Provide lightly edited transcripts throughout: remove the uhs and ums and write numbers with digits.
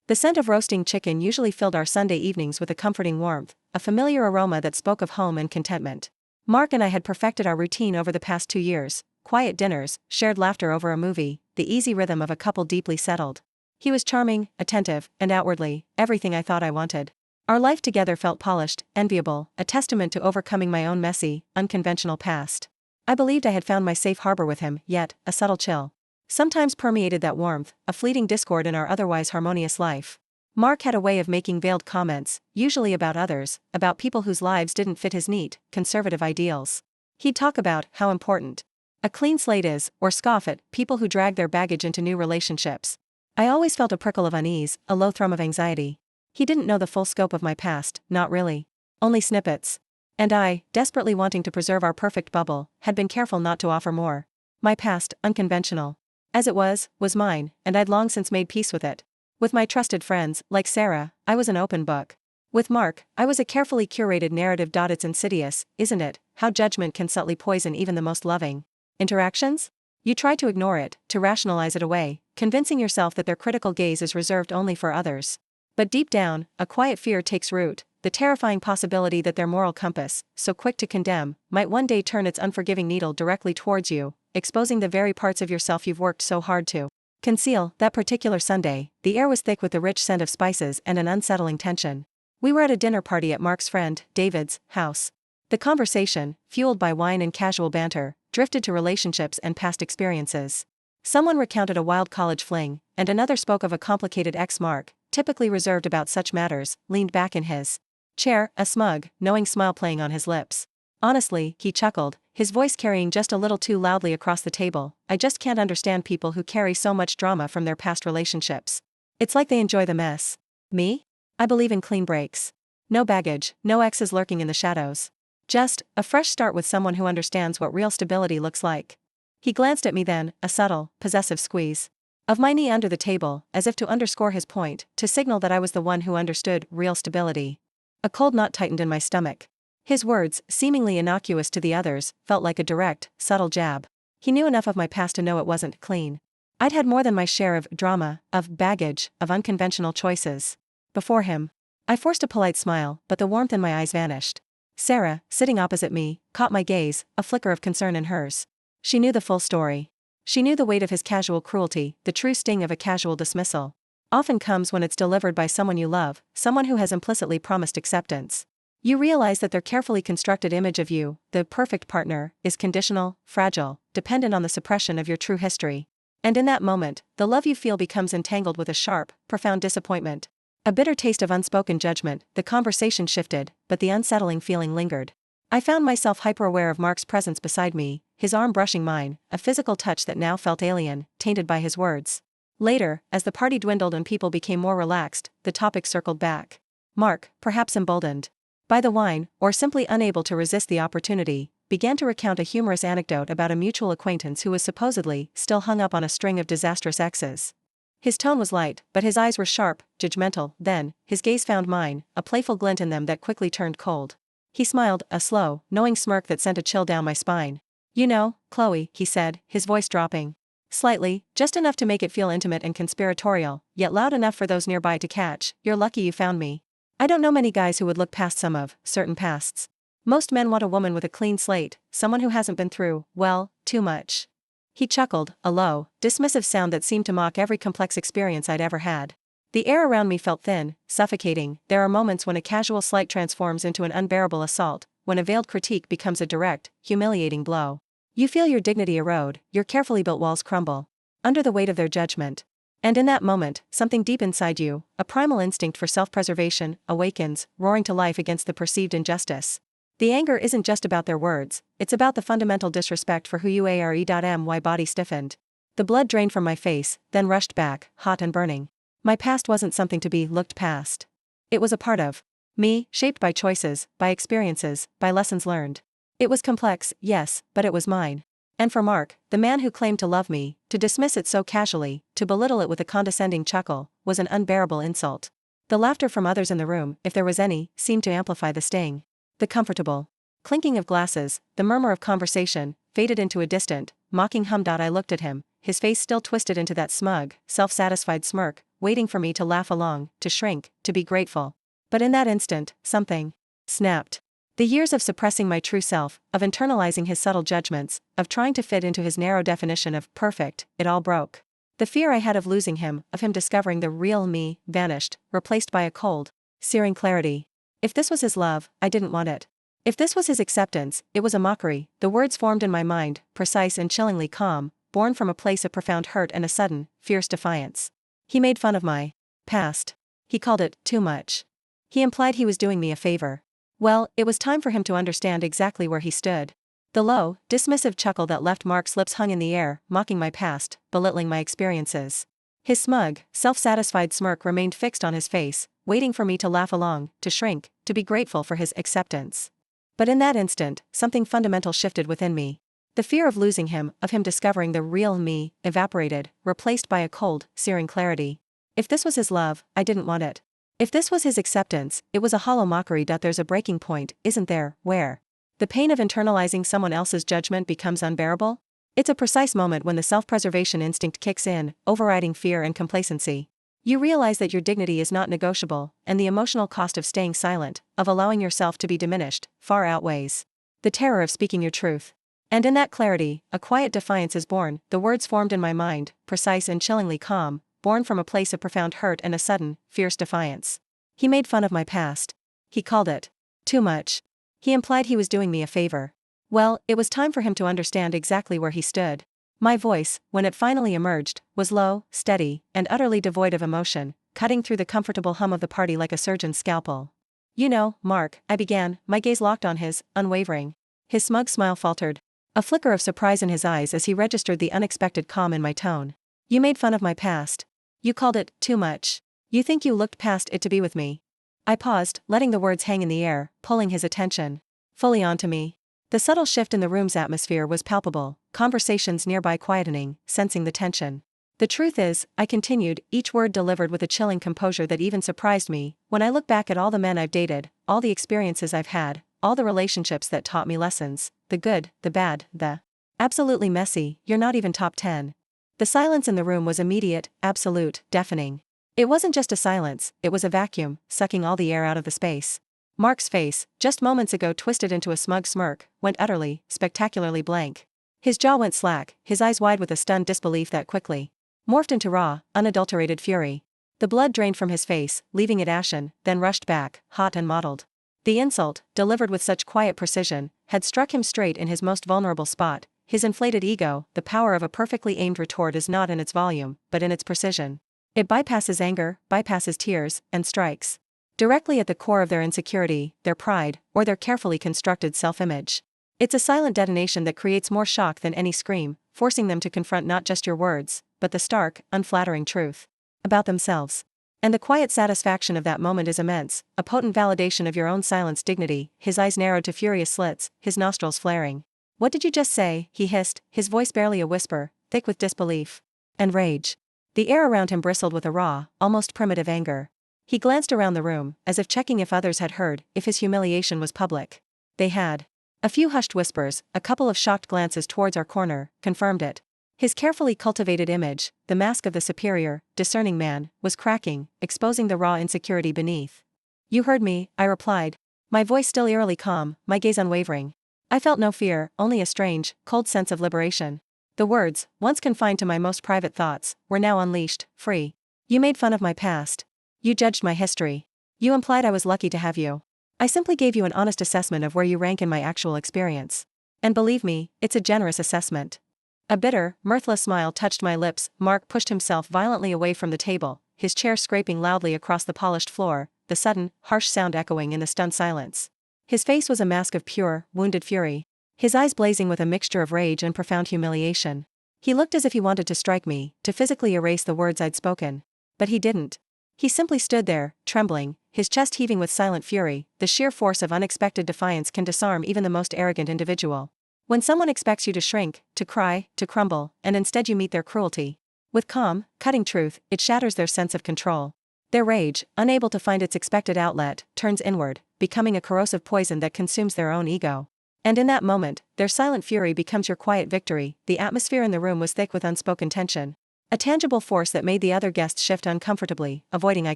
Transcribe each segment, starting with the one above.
The scent of roasting chicken usually filled our Sunday evenings with a comforting warmth, a familiar aroma that spoke of home and contentment. Mark and I had perfected our routine over the past 2 years: quiet dinners, shared laughter over a movie, the easy rhythm of a couple deeply settled. He was charming, attentive, and outwardly, everything I thought I wanted. Our life together felt polished, enviable, a testament to overcoming my own messy, unconventional past. I believed I had found my safe harbor with him, yet, a subtle chill sometimes permeated that warmth, a fleeting discord in our otherwise harmonious life. Mark had a way of making veiled comments, usually about others, about people whose lives didn't fit his neat, conservative ideals. He'd talk about how important a clean slate is, or scoff at people who drag their baggage into new relationships. I always felt a prickle of unease, a low thrum of anxiety. He didn't know the full scope of my past, not really. Only snippets. And I, desperately wanting to preserve our perfect bubble, had been careful not to offer more. My past, unconventional as it was mine, and I'd long since made peace with it. With my trusted friends, like Sarah, I was an open book. With Mark, I was a carefully curated narrative. It's insidious, isn't it, how judgment can subtly poison even the most loving interactions? You try to ignore it, to rationalize it away, convincing yourself that their critical gaze is reserved only for others. But deep down, a quiet fear takes root, the terrifying possibility that their moral compass, so quick to condemn, might one day turn its unforgiving needle directly towards you, exposing the very parts of yourself you've worked so hard to conceal. That particular Sunday, the air was thick with the rich scent of spices and an unsettling tension. We were at a dinner party at Mark's friend, David's, house. The conversation, fueled by wine and casual banter, drifted to relationships and past experiences. Someone recounted a wild college fling, and another spoke of a complicated ex. Mark, typically reserved about such matters, leaned back in his chair, a smug, knowing smile playing on his lips. Honestly, he chuckled, his voice carrying just a little too loudly across the table, I just can't understand people who carry so much drama from their past relationships. It's like they enjoy the mess. Me? I believe in clean breaks. No baggage, no exes lurking in the shadows. Just a fresh start with someone who understands what real stability looks like. He glanced at me then, a subtle, possessive squeeze of my knee under the table, as if to underscore his point, to signal that I was the one who understood real stability. A cold knot tightened in my stomach. His words, seemingly innocuous to the others, felt like a direct, subtle jab. He knew enough of my past to know it wasn't clean. I'd had more than my share of drama, of baggage, of unconventional choices. Before him, I forced a polite smile, but the warmth in my eyes vanished. Sarah, sitting opposite me, caught my gaze, a flicker of concern in hers. She knew the full story. She knew the weight of his casual cruelty, the true sting of a casual dismissal. Often comes when it's delivered by someone you love, someone who has implicitly promised acceptance. You realize that their carefully constructed image of you, the perfect partner, is conditional, fragile, dependent on the suppression of your true history. And in that moment, the love you feel becomes entangled with a sharp, profound disappointment. A bitter taste of unspoken judgment. The conversation shifted, but the unsettling feeling lingered. I found myself hyper-aware of Mark's presence beside me, his arm brushing mine, a physical touch that now felt alien, tainted by his words. Later, as the party dwindled and people became more relaxed, the topic circled back. Mark, perhaps emboldened by the wine, or simply unable to resist the opportunity, began to recount a humorous anecdote about a mutual acquaintance who was supposedly still hung up on a string of disastrous exes. His tone was light, but his eyes were sharp, judgmental. Then, his gaze found mine, a playful glint in them that quickly turned cold. He smiled, a slow, knowing smirk that sent a chill down my spine. You know, Chloe, he said, his voice dropping slightly, just enough to make it feel intimate and conspiratorial, yet loud enough for those nearby to catch. You're lucky you found me. I don't know many guys who would look past some of certain pasts. Most men want a woman with a clean slate, someone who hasn't been through, well, too much. He chuckled, a low, dismissive sound that seemed to mock every complex experience I'd ever had. The air around me felt thin, suffocating. There are moments when a casual slight transforms into an unbearable assault, when a veiled critique becomes a direct, humiliating blow. You feel your dignity erode, your carefully built walls crumble under the weight of their judgment. And in that moment, something deep inside you, a primal instinct for self-preservation, awakens, roaring to life against the perceived injustice. The anger isn't just about their words, it's about the fundamental disrespect for who you are. My body stiffened. The blood drained from my face, then rushed back, hot and burning. My past wasn't something to be looked past. It was a part of me, shaped by choices, by experiences, by lessons learned. It was complex, yes, but it was mine. And for Mark, the man who claimed to love me, to dismiss it so casually, to belittle it with a condescending chuckle, was an unbearable insult. The laughter from others in the room, if there was any, seemed to amplify the sting. The comfortable clinking of glasses, the murmur of conversation, faded into a distant, mocking hum. I looked at him, his face still twisted into that smug, self-satisfied smirk, waiting for me to laugh along, to shrink, to be grateful. But in that instant, something snapped. The years of suppressing my true self, of internalizing his subtle judgments, of trying to fit into his narrow definition of perfect, it all broke. The fear I had of losing him, of him discovering the real me, vanished, replaced by a cold, searing clarity. If this was his love, I didn't want it. If this was his acceptance, it was a mockery. The words formed in my mind, precise and chillingly calm, born from a place of profound hurt and a sudden, fierce defiance. He made fun of my past. He called it too much. He implied he was doing me a favor. Well, it was time for him to understand exactly where he stood. The low, dismissive chuckle that left Mark's lips hung in the air, mocking my past, belittling my experiences. His smug, self-satisfied smirk remained fixed on his face, waiting for me to laugh along, to shrink, to be grateful for his acceptance. But in that instant, something fundamental shifted within me. The fear of losing him, of him discovering the real me, evaporated, replaced by a cold, searing clarity. If this was his love, I didn't want it. If this was his acceptance, it was a hollow mockery. There's a breaking point, isn't there, where the pain of internalizing someone else's judgment becomes unbearable? It's a precise moment when the self-preservation instinct kicks in, overriding fear and complacency. You realize that your dignity is not negotiable, and the emotional cost of staying silent, of allowing yourself to be diminished, far outweighs the terror of speaking your truth. And in that clarity, a quiet defiance is born. The words formed in my mind, precise and chillingly calm, born from a place of profound hurt and a sudden, fierce defiance. He made fun of my past. He called it too much. He implied he was doing me a favor. Well, it was time for him to understand exactly where he stood. My voice, when it finally emerged, was low, steady, and utterly devoid of emotion, cutting through the comfortable hum of the party like a surgeon's scalpel. You know, Mark, I began, my gaze locked on his, unwavering. His smug smile faltered. A flicker of surprise in his eyes as he registered the unexpected calm in my tone. You made fun of my past. You called it too much. You think you looked past it to be with me. I paused, letting the words hang in the air, pulling his attention fully onto me. The subtle shift in the room's atmosphere was palpable, conversations nearby quietening, sensing the tension. The truth is, I continued, each word delivered with a chilling composure that even surprised me. When I look back at all the men I've dated, all the experiences I've had, all the relationships that taught me lessons, the good, the bad, the absolutely messy, you're not even top 10. The silence in the room was immediate, absolute, deafening. It wasn't just a silence, it was a vacuum, sucking all the air out of the space. Mark's face, just moments ago twisted into a smug smirk, went utterly, spectacularly blank. His jaw went slack, his eyes wide with a stunned disbelief that quickly morphed into raw, unadulterated fury. The blood drained from his face, leaving it ashen, then rushed back, hot and mottled. The insult, delivered with such quiet precision, had struck him straight in his most vulnerable spot. His inflated ego. The power of a perfectly aimed retort is not in its volume, but in its precision. It bypasses anger, bypasses tears, and strikes directly at the core of their insecurity, their pride, or their carefully constructed self-image. It's a silent detonation that creates more shock than any scream, forcing them to confront not just your words, but the stark, unflattering truth about themselves. And the quiet satisfaction of that moment is immense, a potent validation of your own silenced dignity. His eyes narrowed to furious slits, his nostrils flaring. What did you just say? He hissed, his voice barely a whisper, thick with disbelief and rage. The air around him bristled with a raw, almost primitive anger. He glanced around the room, as if checking if others had heard, if his humiliation was public. They had. A few hushed whispers, a couple of shocked glances towards our corner, confirmed it. His carefully cultivated image, the mask of the superior, discerning man, was cracking, exposing the raw insecurity beneath. You heard me, I replied. My voice still eerily calm, my gaze unwavering. I felt no fear, only a strange, cold sense of liberation. The words, once confined to my most private thoughts, were now unleashed, free. You made fun of my past. You judged my history. You implied I was lucky to have you. I simply gave you an honest assessment of where you rank in my actual experience. And believe me, it's a generous assessment. A bitter, mirthless smile touched my lips. Mark pushed himself violently away from the table, his chair scraping loudly across the polished floor, the sudden, harsh sound echoing in the stunned silence. His face was a mask of pure, wounded fury, his eyes blazing with a mixture of rage and profound humiliation. He looked as if he wanted to strike me, to physically erase the words I'd spoken. But he didn't. He simply stood there, trembling, his chest heaving with silent fury. The sheer force of unexpected defiance can disarm even the most arrogant individual. When someone expects you to shrink, to cry, to crumble, and instead you meet their cruelty with calm, cutting truth, it shatters their sense of control. Their rage, unable to find its expected outlet, turns inward, becoming a corrosive poison that consumes their own ego. And in that moment, their silent fury becomes your quiet victory. The atmosphere in the room was thick with unspoken tension. A tangible force that made the other guests shift uncomfortably, avoiding eye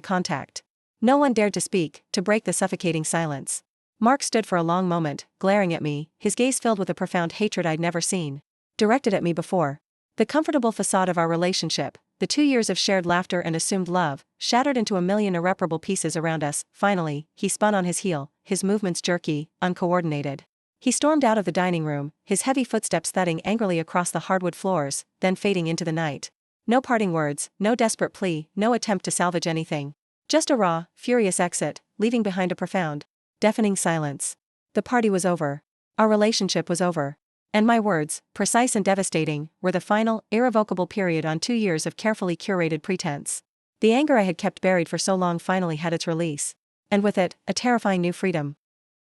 contact. No one dared to speak, to break the suffocating silence. Mark stood for a long moment, glaring at me, his gaze filled with a profound hatred I'd never seen directed at me before. The comfortable facade of our relationship, the 2 years of shared laughter and assumed love, shattered into a million irreparable pieces around us. Finally, he spun on his heel, his movements jerky, uncoordinated. He stormed out of the dining room, his heavy footsteps thudding angrily across the hardwood floors, then fading into the night. No parting words, no desperate plea, no attempt to salvage anything. Just a raw, furious exit, leaving behind a profound, deafening silence. The party was over. Our relationship was over. And my words, precise and devastating, were the final, irrevocable period on 2 years of carefully curated pretense. The anger I had kept buried for so long finally had its release. And with it, a terrifying new freedom.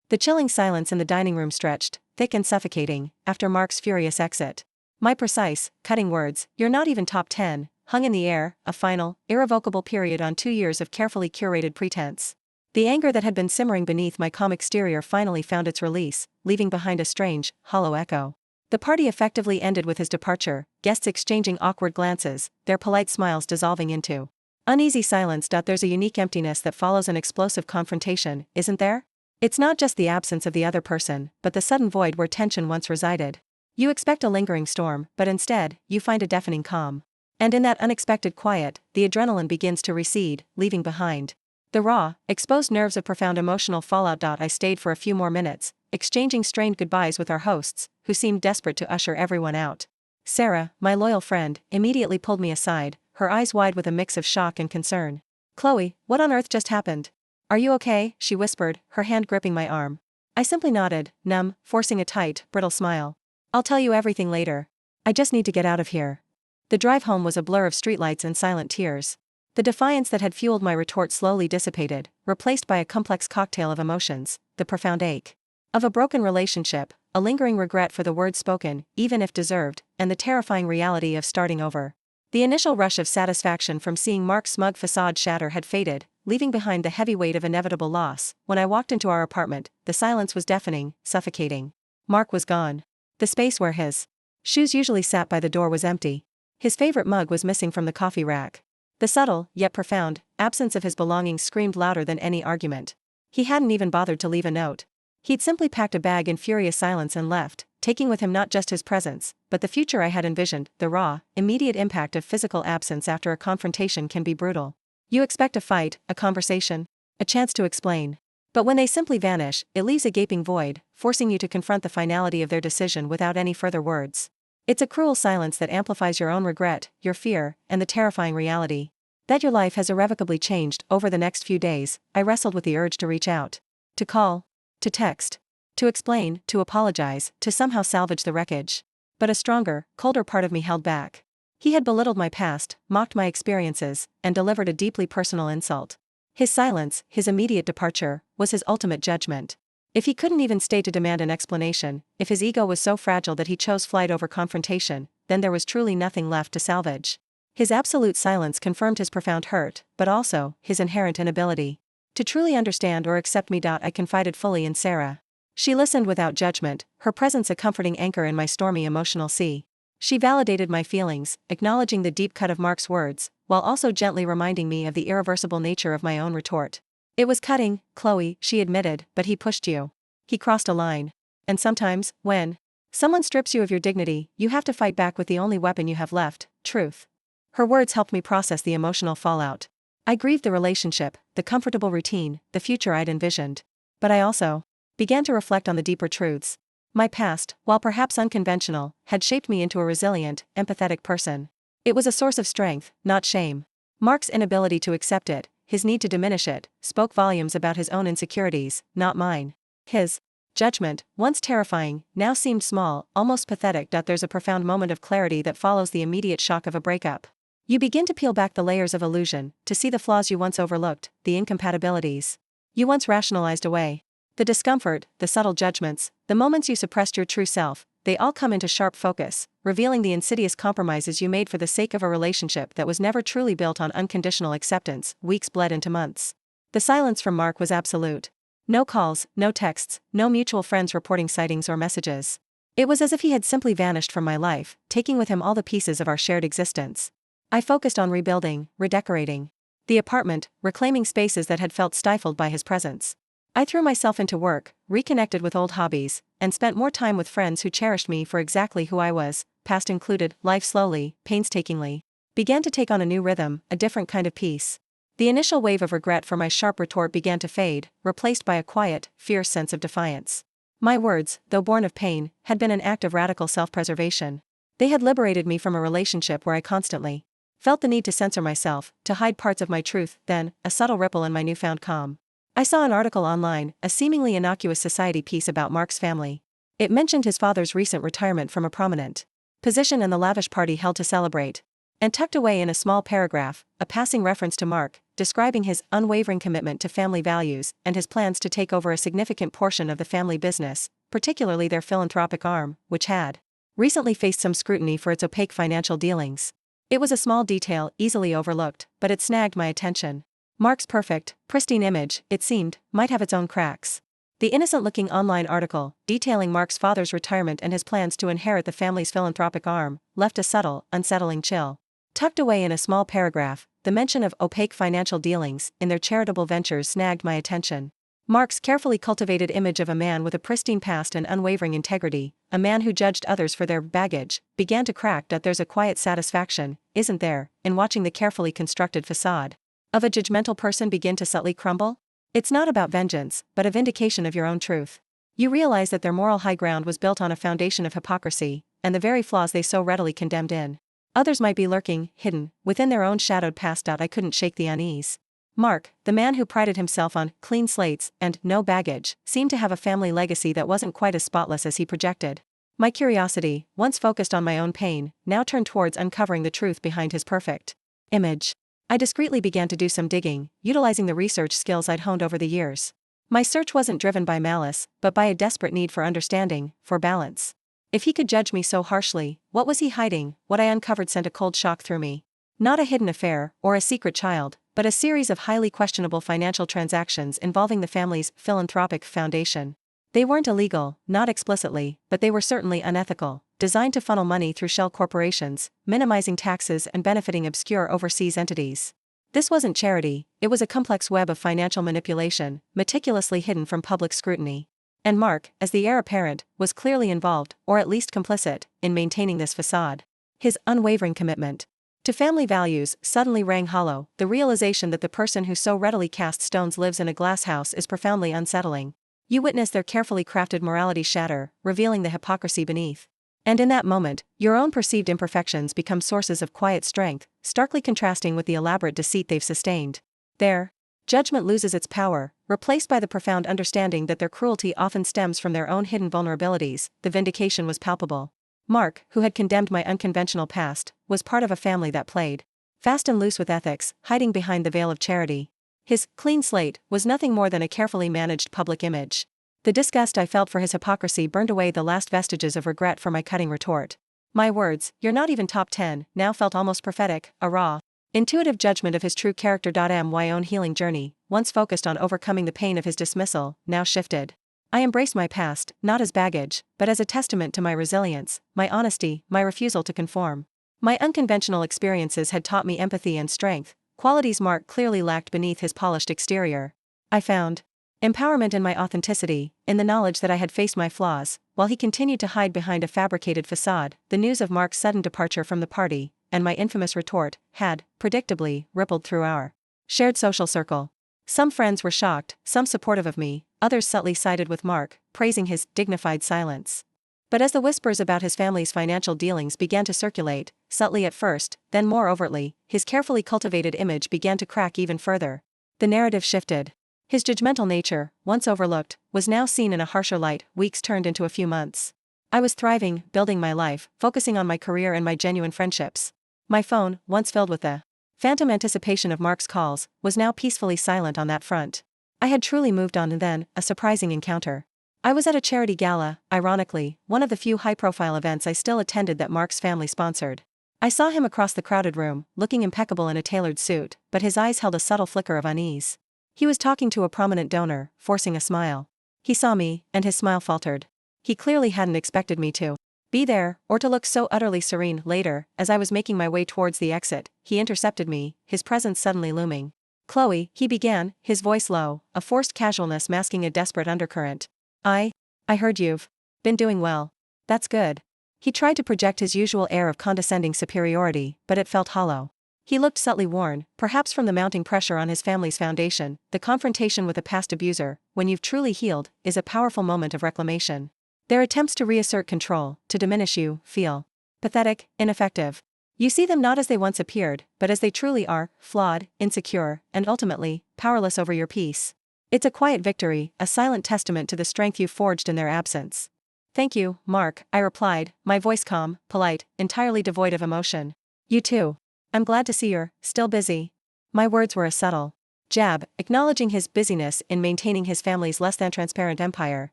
The chilling silence in the dining room stretched, thick and suffocating, after Mark's furious exit. My precise, cutting words, "You're not even top 10, hung in the air, a final, irrevocable period on 2 years of carefully curated pretense. The anger that had been simmering beneath my calm exterior finally found its release, leaving behind a strange, hollow echo. The party effectively ended with his departure, guests exchanging awkward glances, their polite smiles dissolving into uneasy silence. There's a unique emptiness that follows an explosive confrontation, isn't there? It's not just the absence of the other person, but the sudden void where tension once resided. You expect a lingering storm, but instead, you find a deafening calm. And in that unexpected quiet, the adrenaline begins to recede, leaving behind the raw, exposed nerves of profound emotional fallout. I stayed for a few more minutes, exchanging strained goodbyes with our hosts, who seemed desperate to usher everyone out. Sarah, my loyal friend, immediately pulled me aside, her eyes wide with a mix of shock and concern. "Chloe, what on earth just happened? Are you okay?" she whispered, her hand gripping my arm. I simply nodded, numb, forcing a tight, brittle smile. "I'll tell you everything later. I just need to get out of here." The drive home was a blur of streetlights and silent tears. The defiance that had fueled my retort slowly dissipated, replaced by a complex cocktail of emotions, the profound ache of a broken relationship, a lingering regret for the words spoken, even if deserved, and the terrifying reality of starting over. The initial rush of satisfaction from seeing Mark's smug facade shatter had faded, leaving behind the heavy weight of inevitable loss. When I walked into our apartment, the silence was deafening, suffocating. Mark was gone. The space where his shoes usually sat by the door was empty. His favorite mug was missing from the coffee rack. The subtle, yet profound, absence of his belongings screamed louder than any argument. He hadn't even bothered to leave a note. He'd simply packed a bag in furious silence and left, taking with him not just his presence, but the future I had envisioned. The raw, immediate impact of physical absence after a confrontation can be brutal. You expect a fight, a conversation, a chance to explain. But when they simply vanish, it leaves a gaping void, forcing you to confront the finality of their decision without any further words. It's a cruel silence that amplifies your own regret, your fear, and the terrifying reality that your life has irrevocably changed. Over the next few days, I wrestled with the urge to reach out, to call, to text, to explain, to apologize, to somehow salvage the wreckage. But a stronger, colder part of me held back. He had belittled my past, mocked my experiences, and delivered a deeply personal insult. His silence, his immediate departure, was his ultimate judgment. If he couldn't even stay to demand an explanation, if his ego was so fragile that he chose flight over confrontation, then there was truly nothing left to salvage. His absolute silence confirmed his profound hurt, but also, his inherent inability to truly understand or accept me. I confided fully in Sarah. She listened without judgment, her presence a comforting anchor in my stormy emotional sea. She validated my feelings, acknowledging the deep cut of Mark's words, while also gently reminding me of the irreversible nature of my own retort. "It was cutting, Chloe," she admitted, "but he pushed you. He crossed a line. And sometimes, when someone strips you of your dignity, you have to fight back with the only weapon you have left, truth." Her words helped me process the emotional fallout. I grieved the relationship, the comfortable routine, the future I'd envisioned. But I also began to reflect on the deeper truths. My past, while perhaps unconventional, had shaped me into a resilient, empathetic person. It was a source of strength, not shame. Mark's inability to accept it, his need to diminish it, spoke volumes about his own insecurities, not mine. His judgment, once terrifying, now seemed small, almost pathetic. There's a profound moment of clarity that follows the immediate shock of a breakup. You begin to peel back the layers of illusion, to see the flaws you once overlooked, the incompatibilities you once rationalized away. The discomfort, the subtle judgments, the moments you suppressed your true self, they all come into sharp focus, revealing the insidious compromises you made for the sake of a relationship that was never truly built on unconditional acceptance. Weeks bled into months. The silence from Mark was absolute. No calls, no texts, no mutual friends reporting sightings or messages. It was as if he had simply vanished from my life, taking with him all the pieces of our shared existence. I focused on rebuilding, redecorating the apartment, reclaiming spaces that had felt stifled by his presence. I threw myself into work, reconnected with old hobbies, and spent more time with friends who cherished me for exactly who I was, past included. Life slowly, painstakingly, began to take on a new rhythm, a different kind of peace. The initial wave of regret for my sharp retort began to fade, replaced by a quiet, fierce sense of defiance. My words, though born of pain, had been an act of radical self-preservation. They had liberated me from a relationship where I constantly felt the need to censor myself, to hide parts of my truth. Then, a subtle ripple in my newfound calm. I saw an article online, a seemingly innocuous society piece about Mark's family. It mentioned his father's recent retirement from a prominent position and the lavish party held to celebrate. And tucked away in a small paragraph, a passing reference to Mark, describing his unwavering commitment to family values and his plans to take over a significant portion of the family business, particularly their philanthropic arm, which had recently faced some scrutiny for its opaque financial dealings. It was a small detail, easily overlooked, but it snagged my attention. Mark's perfect, pristine image, it seemed, might have its own cracks. The innocent-looking online article, detailing Mark's father's retirement and his plans to inherit the family's philanthropic arm, left a subtle, unsettling chill. Tucked away in a small paragraph, the mention of opaque financial dealings in their charitable ventures snagged my attention. Mark's carefully cultivated image of a man with a pristine past and unwavering integrity, a man who judged others for their baggage, began to crack. There's a quiet satisfaction, isn't there, in watching the carefully constructed facade of a judgmental person begin to subtly crumble? It's not about vengeance, but a vindication of your own truth. You realize that their moral high ground was built on a foundation of hypocrisy, and the very flaws they so readily condemned in others might be lurking, hidden, within their own shadowed past. I couldn't shake the unease. Mark, the man who prided himself on clean slates and no baggage, seemed to have a family legacy that wasn't quite as spotless as he projected. My curiosity, once focused on my own pain, now turned towards uncovering the truth behind his perfect image. I discreetly began to do some digging, utilizing the research skills I'd honed over the years. My search wasn't driven by malice, but by a desperate need for understanding, for balance. If he could judge me so harshly, what was he hiding? What I uncovered sent a cold shock through me. Not a hidden affair, or a secret child, but a series of highly questionable financial transactions involving the family's philanthropic foundation. They weren't illegal, not explicitly, but they were certainly unethical, designed to funnel money through shell corporations, minimizing taxes and benefiting obscure overseas entities. This wasn't charity, it was a complex web of financial manipulation, meticulously hidden from public scrutiny. And Mark, as the heir apparent, was clearly involved, or at least complicit, in maintaining this facade. His unwavering commitment to family values suddenly rang hollow. The realization that the person who so readily casts stones lives in a glass house is profoundly unsettling. You witness their carefully crafted morality shatter, revealing the hypocrisy beneath. And in that moment, your own perceived imperfections become sources of quiet strength, starkly contrasting with the elaborate deceit they've sustained. There, judgment loses its power, replaced by the profound understanding that their cruelty often stems from their own hidden vulnerabilities. The vindication was palpable. Mark, who had condemned my unconventional past, was part of a family that played fast and loose with ethics, hiding behind the veil of charity. His clean slate was nothing more than a carefully managed public image. The disgust I felt for his hypocrisy burned away the last vestiges of regret for my cutting retort. My words, "You're not even top 10, now felt almost prophetic, a raw, intuitive judgment of his true character. My own healing journey, once focused on overcoming the pain of his dismissal, now shifted. I embraced my past, not as baggage, but as a testament to my resilience, my honesty, my refusal to conform. My unconventional experiences had taught me empathy and strength, qualities Mark clearly lacked beneath his polished exterior. I found empowerment in my authenticity, in the knowledge that I had faced my flaws, while he continued to hide behind a fabricated facade. The news of Mark's sudden departure from the party, and my infamous retort, had, predictably, rippled through our shared social circle. Some friends were shocked, some supportive of me, others subtly sided with Mark, praising his dignified silence. But as the whispers about his family's financial dealings began to circulate, subtly at first, then more overtly, his carefully cultivated image began to crack even further. The narrative shifted. His judgmental nature, once overlooked, was now seen in a harsher light. Weeks turned into a few months. I was thriving, building my life, focusing on my career and my genuine friendships. My phone, once filled with the phantom anticipation of Mark's calls, was now peacefully silent on that front. I had truly moved on. And then, a surprising encounter. I was at a charity gala, ironically, one of the few high-profile events I still attended that Mark's family sponsored. I saw him across the crowded room, looking impeccable in a tailored suit, but his eyes held a subtle flicker of unease. He was talking to a prominent donor, forcing a smile. He saw me, and his smile faltered. He clearly hadn't expected me to be there, or to look so utterly serene. Later, as I was making my way towards the exit, he intercepted me, his presence suddenly looming. "Chloe," he began, his voice low, a forced casualness masking a desperate undercurrent. I heard you've been doing well. That's good." He tried to project his usual air of condescending superiority, but it felt hollow. He looked subtly worn, perhaps from the mounting pressure on his family's foundation. The confrontation with a past abuser, when you've truly healed, is a powerful moment of reclamation. Their attempts to reassert control, to diminish you, feel pathetic, ineffective. You see them not as they once appeared, but as they truly are, flawed, insecure, and ultimately, powerless over your peace. It's a quiet victory, a silent testament to the strength you've forged in their absence. "Thank you, Mark," I replied, my voice calm, polite, entirely devoid of emotion. "You too. I'm glad to see you're still busy." My words were a subtle jab, acknowledging his busyness in maintaining his family's less than transparent empire.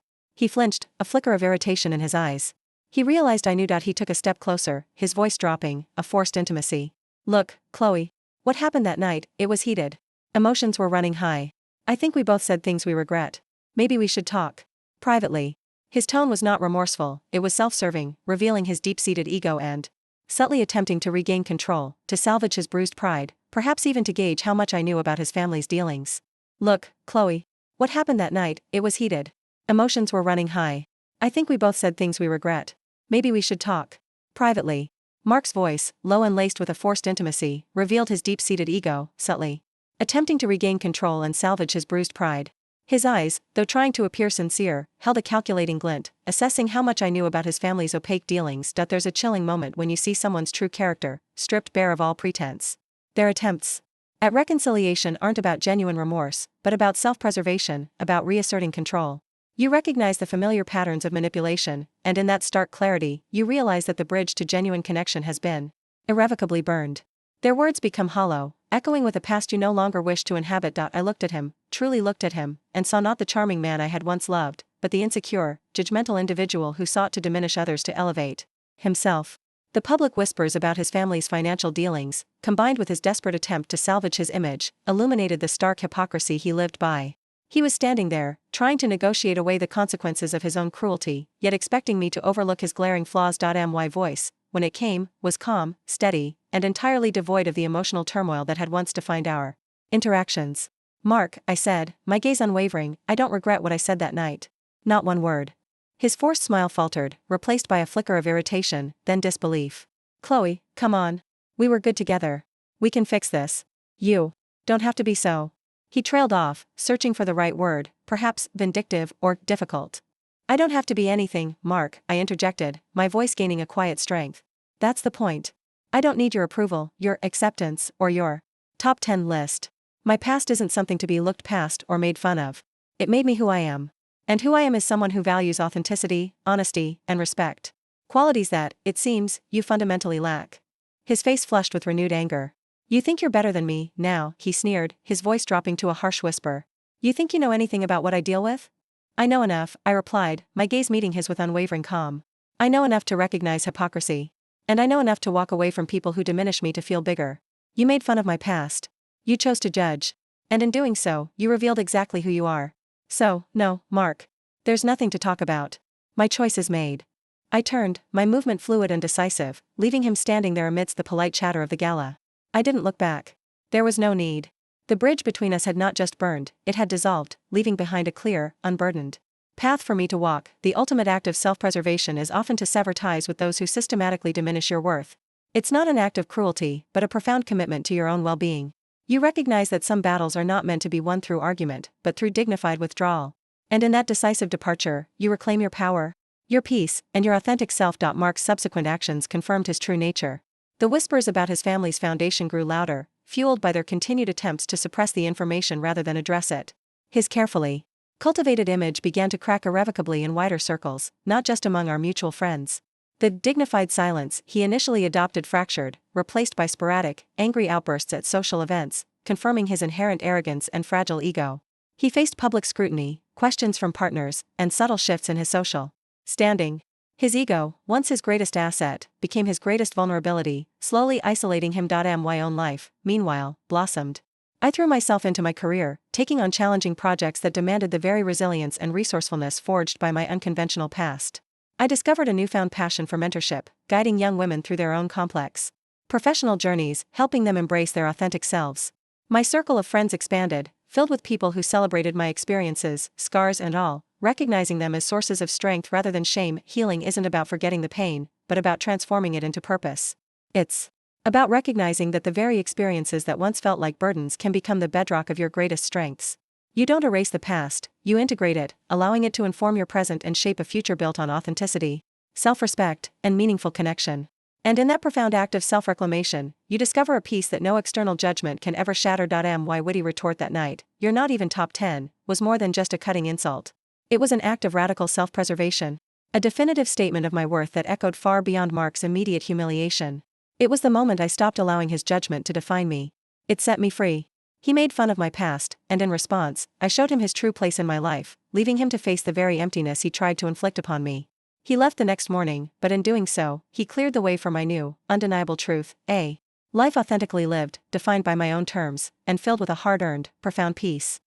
He flinched, a flicker of irritation in his eyes. He realized I knew that. He took a step closer, his voice dropping, a forced intimacy. "Look, Chloe. What happened that night, it was heated. Emotions were running high. I think we both said things we regret. Maybe we should talk privately." His tone was not remorseful, it was self-serving, revealing his deep-seated ego and subtly attempting to regain control, to salvage his bruised pride, perhaps even to gauge how much I knew about his family's dealings. "Look, Chloe. What happened that night, it was heated. Emotions were running high. I think we both said things we regret. Maybe we should talk privately." Mark's voice, low and laced with a forced intimacy, revealed his deep-seated ego, subtly attempting to regain control and salvage his bruised pride. His eyes, though trying to appear sincere, held a calculating glint, assessing how much I knew about his family's opaque dealings. There's a chilling moment when you see someone's true character, stripped bare of all pretense. Their attempts at reconciliation aren't about genuine remorse, but about self-preservation, about reasserting control. You recognize the familiar patterns of manipulation, and in that stark clarity, you realize that the bridge to genuine connection has been irrevocably burned. Their words become hollow, echoing with a past you no longer wish to inhabit. I looked at him, truly looked at him, and saw not the charming man I had once loved, but the insecure, judgmental individual who sought to diminish others to elevate himself. The public whispers about his family's financial dealings, combined with his desperate attempt to salvage his image, illuminated the stark hypocrisy he lived by. He was standing there, trying to negotiate away the consequences of his own cruelty, yet expecting me to overlook his glaring flaws. My voice, when it came, was calm, steady, and entirely devoid of the emotional turmoil that had once defined our interactions. "Mark," I said, my gaze unwavering, "I don't regret what I said that night. Not one word." His forced smile faltered, replaced by a flicker of irritation, then disbelief. "Chloe, come on. We were good together. We can fix this. You don't have to be so." He trailed off, searching for the right word, perhaps vindictive or difficult. "I don't have to be anything, Mark," I interjected, my voice gaining a quiet strength. "That's the point. I don't need your approval, your acceptance, or your top 10 list. My past isn't something to be looked past or made fun of. It made me who I am. And who I am is someone who values authenticity, honesty, and respect. Qualities that, it seems, you fundamentally lack." His face flushed with renewed anger. "You think you're better than me, now," he sneered, his voice dropping to a harsh whisper. "You think you know anything about what I deal with?" "I know enough," I replied, my gaze meeting his with unwavering calm. "I know enough to recognize hypocrisy. And I know enough to walk away from people who diminish me to feel bigger. You made fun of my past. You chose to judge. And in doing so, you revealed exactly who you are. So, no, Mark. There's nothing to talk about. My choice is made." I turned, my movement fluid and decisive, leaving him standing there amidst the polite chatter of the gala. I didn't look back. There was no need. The bridge between us had not just burned, it had dissolved, leaving behind a clear, unburdened path for me to walk. The ultimate act of self-preservation is often to sever ties with those who systematically diminish your worth. It's not an act of cruelty, but a profound commitment to your own well-being. You recognize that some battles are not meant to be won through argument, but through dignified withdrawal. And in that decisive departure, you reclaim your power, your peace, and your authentic self. Mark's subsequent actions confirmed his true nature. The whispers about his family's foundation grew louder, fueled by their continued attempts to suppress the information rather than address it. His carefully cultivated image began to crack irrevocably in wider circles, not just among our mutual friends. The dignified silence he initially adopted fractured, replaced by sporadic, angry outbursts at social events, confirming his inherent arrogance and fragile ego. He faced public scrutiny, questions from partners, and subtle shifts in his social standing. His ego, once his greatest asset, became his greatest vulnerability, slowly isolating him. My own life, meanwhile, blossomed. I threw myself into my career, taking on challenging projects that demanded the very resilience and resourcefulness forged by my unconventional past. I discovered a newfound passion for mentorship, guiding young women through their own complex professional journeys, helping them embrace their authentic selves. My circle of friends expanded, filled with people who celebrated my experiences, scars and all, recognizing them as sources of strength rather than shame. Healing isn't about forgetting the pain, but about transforming it into purpose. It's about recognizing that the very experiences that once felt like burdens can become the bedrock of your greatest strengths. You don't erase the past, you integrate it, allowing it to inform your present and shape a future built on authenticity, self-respect, and meaningful connection. And in that profound act of self-reclamation, you discover a peace that no external judgment can ever shatter. My witty retort that night, "You're not even top 10, was more than just a cutting insult. It was an act of radical self-preservation. A definitive statement of my worth that echoed far beyond Mark's immediate humiliation. It was the moment I stopped allowing his judgment to define me. It set me free. He made fun of my past, and in response, I showed him his true place in my life, leaving him to face the very emptiness he tried to inflict upon me. He left the next morning, but in doing so, he cleared the way for my new, undeniable truth, a life authentically lived, defined by my own terms, and filled with a hard-earned, profound peace.